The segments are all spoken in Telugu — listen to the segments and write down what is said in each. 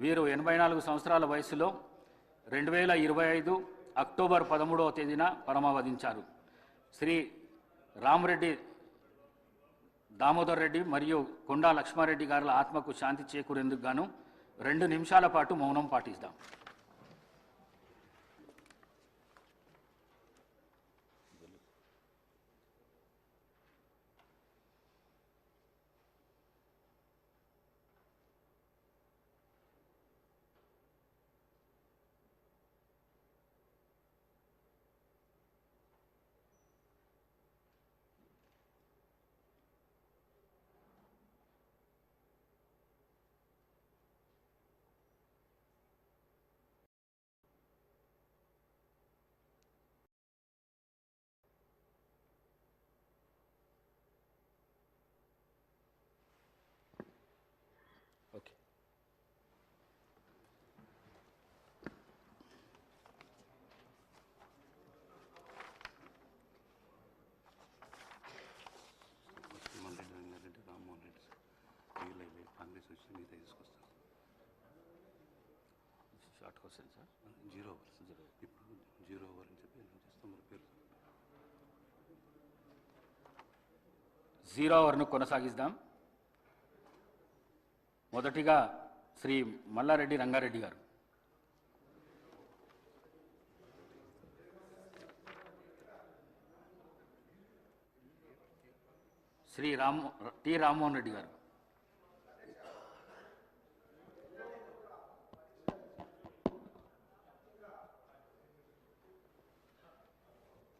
వీరు 84 సంవత్సరాల వయసులో 2025 అక్టోబర్ 13వ తేదీన పరమవదించారు. శ్రీ రామరెడ్డి దామోదర్ రెడ్డి మరియు కొండా లక్ష్మారెడ్డి గారుల ఆత్మకు శాంతి చేకూరేందుకు గాను 2 నిమిషాల పాటు మౌనం పాటిస్తాం. Okay. Short question sir. 0 over అని చెప్పి చేస్తాం. 0 ఓవర్ను కొనసాగిద్దాం. మొదటిగా శ్రీ మల్లారెడ్డి రంగారెడ్డి గారు. శ్రీ టి రామ్మోహన్ రెడ్డి గారు.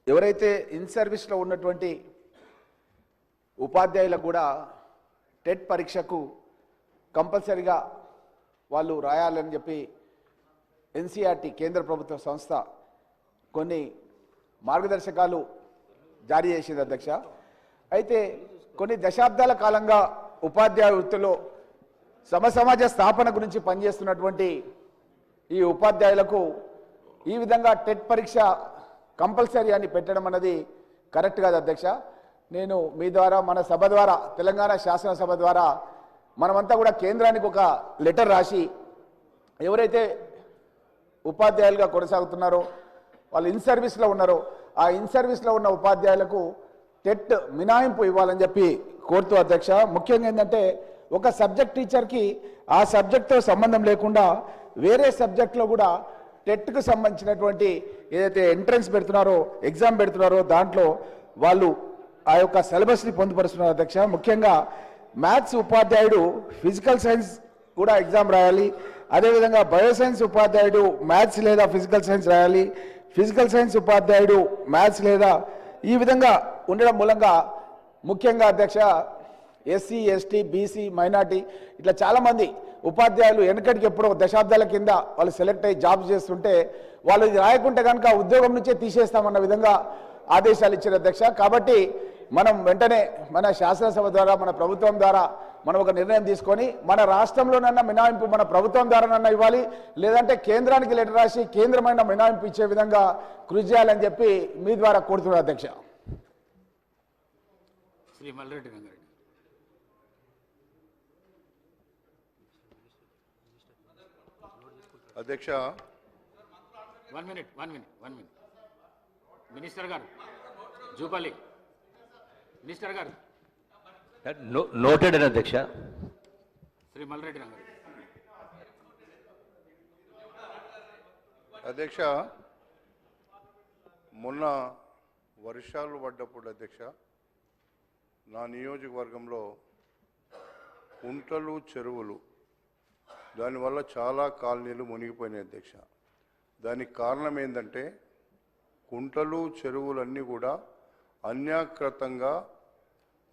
ఎవరైతే ఇన్ సర్వీస్లో ఉన్నటువంటి ఉపాధ్యాయులకు కూడా టెట్ పరీక్షకు కంపల్సరిగా వాళ్ళు రాయాలని చెప్పి ఎన్సీఆర్టీ కేంద్ర ప్రభుత్వ సంస్థ కొన్ని మార్గదర్శకాలు జారీ చేసింది అధ్యక్ష. అయితే కొన్ని దశాబ్దాల కాలంగా ఉపాధ్యాయ వృత్తిలో సమసమాజ స్థాపన గురించి పనిచేస్తున్నటువంటి ఈ ఉపాధ్యాయులకు ఈ విధంగా టెట్ పరీక్ష కంపల్సరీ అని పెట్టడం అన్నది కరెక్ట్ కాదు అధ్యక్ష. నేను మీ ద్వారా మన సభ ద్వారా తెలంగాణ శాసనసభ ద్వారా మనమంతా కూడా కేంద్రానికి ఒక లెటర్ రాసి ఎవరైతే ఉపాధ్యాయులుగా కొనసాగుతున్నారో వాళ్ళు ఇన్ సర్వీస్లో ఉన్నారో ఆ ఇన్ సర్వీస్లో ఉన్న ఉపాధ్యాయులకు టెట్ మినహాయింపు ఇవ్వాలని చెప్పి కోరుతూ అధ్యక్ష. ముఖ్యంగా ఏంటంటే ఒక సబ్జెక్ట్ టీచర్కి ఆ సబ్జెక్ట్తో సంబంధం లేకుండా వేరే సబ్జెక్ట్లో కూడా టెట్కు సంబంధించినటువంటి ఏదైతే ఎంట్రన్స్ పెడుతున్నారో ఎగ్జామ్ పెడుతున్నారో దాంట్లో వాళ్ళు ఆ యొక్క సిలబస్ని పొందుపరుస్తున్నారు అధ్యక్ష. ముఖ్యంగా మ్యాథ్స్ ఉపాధ్యాయుడు ఫిజికల్ సైన్స్ కూడా ఎగ్జామ్ రాయాలి. అదేవిధంగా బయోసైన్స్ ఉపాధ్యాయుడు మ్యాథ్స్ లేదా ఫిజికల్ సైన్స్ రాయాలి. ఫిజికల్ సైన్స్ ఉపాధ్యాయుడు మ్యాథ్స్ లేదా ఈ విధంగా ఉండడం మూలంగా ముఖ్యంగా అధ్యక్ష ఎస్సీ ఎస్టీ బీసీ మైనార్టీ ఇట్లా చాలామంది ఉపాధ్యాయులు వెనకటికి ఎప్పుడో దశాబ్దాల కింద వాళ్ళు సెలెక్ట్ అయ్యి జాబ్స్ చేస్తుంటే వాళ్ళు ఇది రాయకుంటే కనుక ఉద్యోగం నుంచే తీసేస్తామన్న విధంగా ఆదేశాలు ఇచ్చారు అధ్యక్ష. కాబట్టి మనం వెంటనే మన శాసనసభ ద్వారా మన ప్రభుత్వం ద్వారా మనం ఒక నిర్ణయం తీసుకొని మన రాష్ట్రంలోనన్నా మినహాయింపు మన ప్రభుత్వం ద్వారానన్నా ఇవ్వాలి, లేదంటే కేంద్రానికి లెటర్ రాసి కేంద్రమైన మినహాయింపు ఇచ్చే విధంగా కృషి చేయాలని చెప్పి మీ ద్వారా కోరుతున్నారు అధ్యక్ష. శ్రీ మల్లారెడ్డి రంగారెడ్డి. అధ్యక్ష 1 మినిట్ మినిస్టర్ గారు జూపల్లి మినిస్టర్ గారు. నోటెడ్ అధ్యక్ష. శ్రీ మల్లారెడ్డి రంగారెడ్డి. అధ్యక్ష మొన్న వర్షాలు పడ్డప్పుడు అధ్యక్ష నా నియోజకవర్గంలో కుంటలు చెరువులు దానివల్ల చాలా కాలనీలు మునిగిపోయినాయి అధ్యక్ష. దానికి కారణం ఏంటంటే కుంటలు చెరువులన్నీ కూడా అన్యాకృతంగా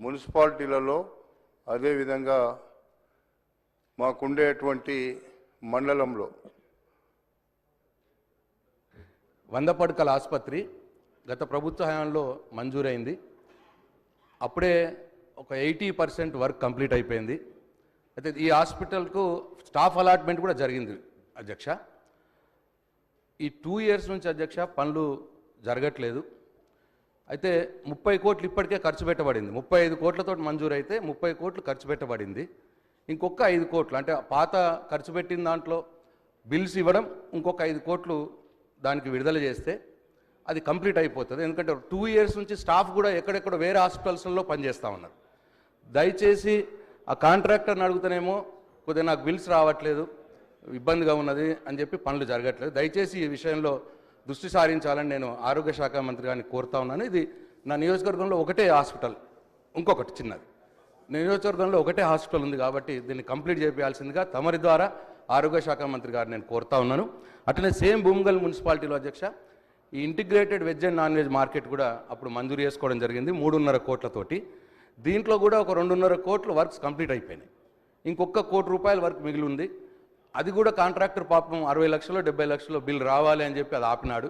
మున్సిపాలిటీలలో అదేవిధంగా మాకుండేటువంటి మండలంలో 100 పడకల ఆసుపత్రి గత ప్రభుత్వ హయాంలో మంజూరైంది. అప్పుడే ఒక 80% వర్క్ కంప్లీట్ అయిపోయింది. అయితే ఈ హాస్పిటల్కు స్టాఫ్ అలాట్మెంట్ కూడా జరిగింది అధ్యక్ష. ఈ 2 years నుంచి అధ్యక్ష పనులు జరగట్లేదు. అయితే 30 కోట్లు ఇప్పటికే ఖర్చు పెట్టబడింది. 35 కోట్లతో మంజూరు అయితే 30 కోట్లు ఖర్చు పెట్టబడింది. ఇంకొక 5 కోట్లు అంటే పాత ఖర్చు పెట్టిన దాంట్లో బిల్స్ ఇవ్వడం, ఇంకొక 5 కోట్లు దానికి విడుదల చేస్తే అది కంప్లీట్ అయిపోతుంది. ఎందుకంటే 2 ఇయర్స్ నుంచి స్టాఫ్ కూడా ఎక్కడెక్కడ వేరే హాస్పిటల్స్లో పనిచేస్తూ ఉన్నారు. దయచేసి ఆ కాంట్రాక్టర్ని అడుగుతానేమో కొద్దిగా నాకు బిల్స్ రావట్లేదు, ఇబ్బందిగా ఉన్నది అని చెప్పి పనులు జరగట్లేదు. దయచేసి ఈ విషయంలో దృష్టి సారించాలని నేను ఆరోగ్య శాఖ మంత్రి గారిని కోరుతా ఉన్నాను. ఇది నా నియోజకవర్గంలో ఒకటే హాస్పిటల్, ఇంకొకటి చిన్నది నియోజకవర్గంలో ఒకటే హాస్పిటల్ ఉంది కాబట్టి దీన్ని కంప్లీట్ చేయాల్సిందిగా తమరి ద్వారా ఆరోగ్య శాఖ మంత్రి గారిని నేను కోరుతా ఉన్నాను. అట్లనే సేమ్ భూమగల్ మున్సిపాలిటీలో అధ్యక్ష ఈ integrated veg and non veg market కూడా అప్పుడు మంజూరు చేసుకోవడం జరిగింది 3.5 కోట్లతోటి. దీంట్లో కూడా ఒక 2.5 కోట్ల వర్క్స్ కంప్లీట్ అయిపోయినాయి. ఇంకొక ₹1 కోటి వర్క్ మిగిలి ఉంది. అది కూడా కాంట్రాక్టర్ పాపం 60 లక్షలు 70 లక్షలు బిల్ రావాలి అని చెప్పి అది ఆపినాడు.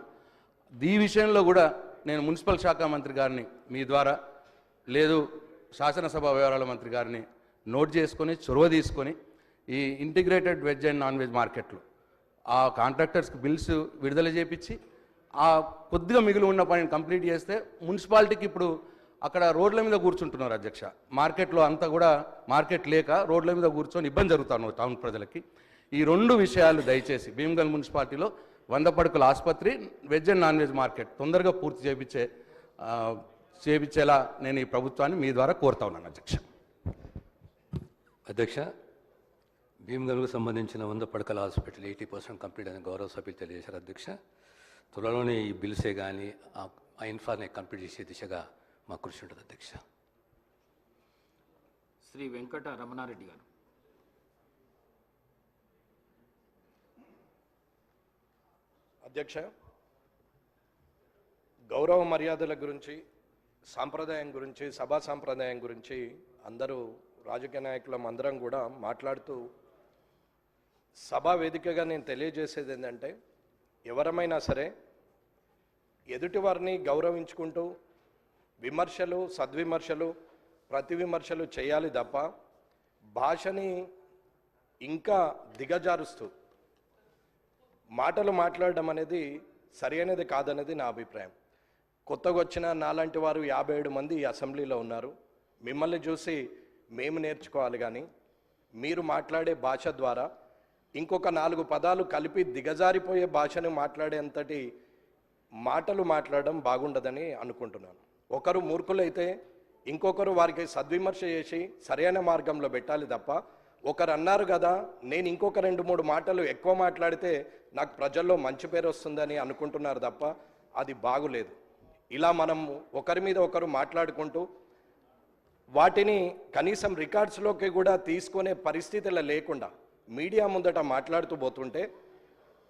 ఈ విషయంలో కూడా నేను మున్సిపల్ శాఖ మంత్రి గారిని మీ ద్వారా లేదు శాసనసభ వ్యవహారాల మంత్రి గారిని నోట్ చేసుకొని చొరవ తీసుకొని ఈ integrated veg and non veg మార్కెట్లు ఆ కాంట్రాక్టర్స్కి బిల్స్ విడుదల చేపించి ఆ కొద్దిగా మిగిలి ఉన్న పనిని కంప్లీట్ చేస్తే మున్సిపాలిటీకి ఇప్పుడు అక్కడ రోడ్ల మీద కూర్చుంటున్నారు అధ్యక్ష. మార్కెట్లో అంతా కూడా మార్కెట్ లేక రోడ్ల మీద కూర్చొని ఇబ్బంది జరుగుతున్నారు టౌన్ ప్రజలకి. ఈ 2 విషయాలు దయచేసి భీమగల్ మున్సిపాలిటీలో 100 పడకల ఆసుపత్రి, veg and non veg market తొందరగా పూర్తి చేయించేలా నేను ఈ ప్రభుత్వాన్ని మీ ద్వారా కోరుతా ఉన్నాను అధ్యక్ష. అధ్యక్ష, భీమగల్కు సంబంధించిన 100 పడకల హాస్పిటల్ 80% కంప్లీట్ అని గౌరవ సభ్యులు తెలియజేశారు అధ్యక్ష. త్వరలోనే ఈ బిల్సే కానీ ఆ ఇన్ఫార్ని కంప్లీట్ చేసే దిశగా మా కృషి ఉంటుంది అధ్యక్ష. శ్రీ వెంకట రమణారెడ్డి గారు. అధ్యక్ష, గౌరవ మర్యాదల గురించి, సాంప్రదాయం గురించి, సభా సాంప్రదాయం గురించి అందరూ రాజకీయ నాయకులం అందరం కూడా మాట్లాడుతూ సభా వేదికగా నేను తెలియజేసేది ఏంటంటే ఎవరమైనా సరే ఎదుటివారిని గౌరవించుకుంటూ విమర్శలు, సద్విమర్శలు, ప్రతి విమర్శలు చేయాలి తప్ప భాషని ఇంకా దిగజారుస్తూ మాటలు మాట్లాడడం అనేది సరైనది కాదనేది నా అభిప్రాయం. కొత్తగా వచ్చిన నాలాంటి వారు 57 మంది ఈ అసెంబ్లీలో ఉన్నారు. మిమ్మల్ని చూసి మేము నేర్చుకోవాలి కానీ మీరు మాట్లాడే భాష ద్వారా ఇంకొక 4 పదాలు కలిపి దిగజారిపోయే భాషను మాట్లాడేంతటి మాటలు మాట్లాడడం బాగుండదని అనుకుంటున్నాను. ఒకరు మూర్ఖులైతే ఇంకొకరు వారికి సద్విమర్శ చేసి సరైన మార్గంలో పెట్టాలి తప్ప ఒకరు అన్నారు కదా నేను ఇంకొక 2-3 మాటలు ఎక్కువ మాట్లాడితే నాకు ప్రజల్లో మంచి పేరు వస్తుందని అనుకుంటున్నారు తప్ప అది బాగులేదు. ఇలా మనం ఒకరి మీద ఒకరు మాట్లాడుకుంటూ వాటిని కనీసం రికార్డ్స్లోకి కూడా తీసుకునే పరిస్థితులు లేకుండా మీడియా ముందట మాట్లాడుతూ పోతుంటే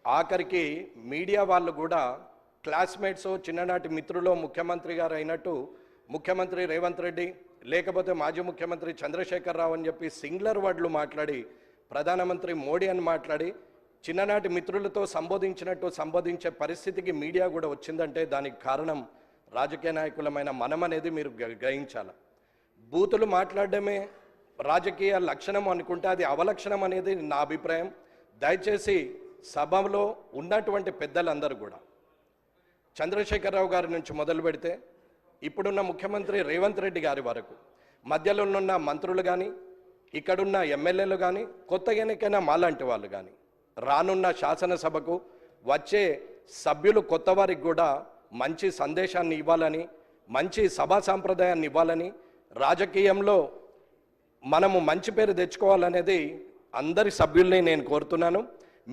ఆఖరికి మీడియా వాళ్ళు కూడా క్లాస్మేట్స్, చిన్ననాటి మిత్రులు ముఖ్యమంత్రి గారు అయినట్టు ముఖ్యమంత్రి రేవంత్ రెడ్డి లేకపోతే మాజీ ముఖ్యమంత్రి చంద్రశేఖరరావు అని చెప్పి సింగులర్ వర్డ్లు మాట్లాడి ప్రధానమంత్రి మోడీ అని మాట్లాడి చిన్ననాటి మిత్రులతో సంబోధించినట్టు సంబోధించే పరిస్థితికి మీడియా కూడా వచ్చిందంటే దానికి కారణం రాజకీయ నాయకులమైన మనం అనేది మీరు గ్రహించాలి. బూతులు మాట్లాడడమే రాజకీయ లక్షణం అనుకుంటే అది అవలక్షణం అనేది నా అభిప్రాయం. దయచేసి సభలో ఉన్నటువంటి పెద్దలందరూ కూడా చంద్రశేఖరరావు గారి నుంచి మొదలు పెడితే ఇప్పుడున్న ముఖ్యమంత్రి రేవంత్ రెడ్డి గారి వరకు మధ్యలో ఉన్న మంత్రులు కానీ ఇక్కడున్న ఎమ్మెల్యేలు కానీ కొత్తగా ఎన్నికైన మాలాంటి వాళ్ళు కానీ రానున్న శాసనసభకు వచ్చే సభ్యులు కొత్త వారికి కూడా మంచి సందేశాన్ని ఇవ్వాలని, మంచి సభా సాంప్రదాయాన్ని ఇవ్వాలని, రాజకీయంలో మనము మంచి పేరు తెచ్చుకోవాలనేది అందరి సభ్యుల్ని నేను కోరుతున్నాను.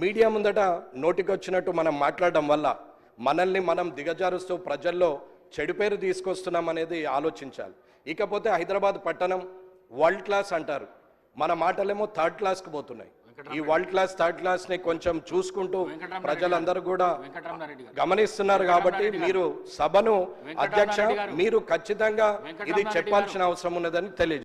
మీడియా ముందట నోటికొచ్చినట్టు మనం మాట్లాడడం వల్ల మనల్ని మనం దిగజారుస్తూ ప్రజల్లో చెడు పేరు తీసుకొస్తున్నాం అనేది ఆలోచించాలి. ఇకపోతే హైదరాబాద్ పట్టణం వరల్డ్ క్లాస్ అంటారు, మన మాటలేమో 3rd క్లాస్కి పోతున్నాయి. ఈ వరల్డ్ క్లాస్ 3rd క్లాస్ని కొంచెం చూసుకుంటూ ప్రజలందరూ కూడా గమనిస్తున్నారు. కాబట్టి మీరు సభను అధ్యక్ష మీరు ఖచ్చితంగా ఇది చెప్పాల్సిన అవసరం ఉన్నదని తెలియజేస్తారు.